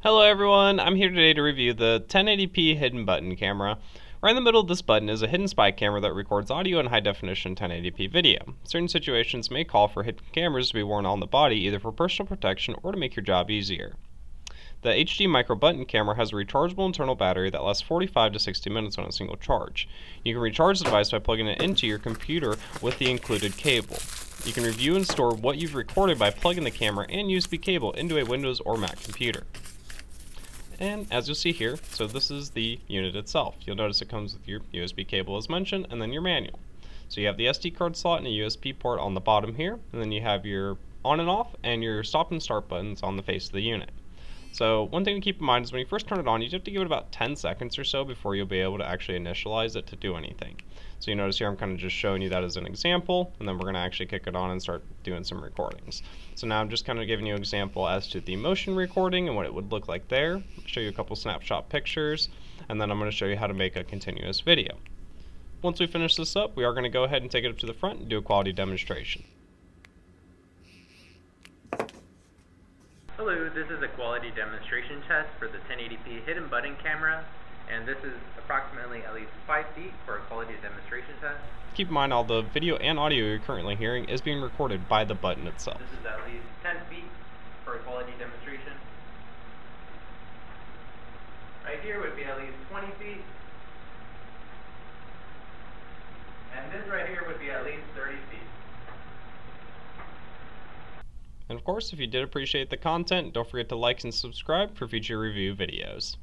Hello everyone, I'm here today to review the 1080p hidden button camera. Right in the middle of this button is a hidden spy camera that records audio and high definition 1080p video. Certain situations may call for hidden cameras to be worn on the body either for personal protection or to make your job easier. The HD micro button camera has a rechargeable internal battery that lasts 45 to 60 minutes on a single charge. You can recharge the device by plugging it into your computer with the included cable. You can review and store what you've recorded by plugging the camera and USB cable into a Windows or Mac computer. And as you'll see here, so this is the unit itself. You'll notice it comes with your USB cable as mentioned, and then your manual. So you have the SD card slot and a USB port on the bottom here, and then you have your on and off and your stop and start buttons on the face of the unit. So one thing to keep in mind is when you first turn it on, you have to give it about 10 seconds or so before you'll be able to actually initialize it to do anything. So you notice here I'm kind of just showing you that as an example, and then we're going to actually kick it on and start doing some recordings. So now I'm just kind of giving you an example as to the motion recording and what it would look like there. I'll show you a couple snapshot pictures, and then I'm going to show you how to make a continuous video. Once we finish this up, we are going to go ahead and take it up to the front and do a quality demonstration. Hello, this is a quality demonstration test for the 1080p hidden button camera, and this is approximately at least 5 feet for a quality demonstration test. Keep in mind all the video and audio you're currently hearing is being recorded by the button itself. This is at least 10 feet for a quality demonstration. Right here would be at least 20 feet. And this right here would be at least 30 feet. And of course, if you did appreciate the content, don't forget to like and subscribe for future review videos.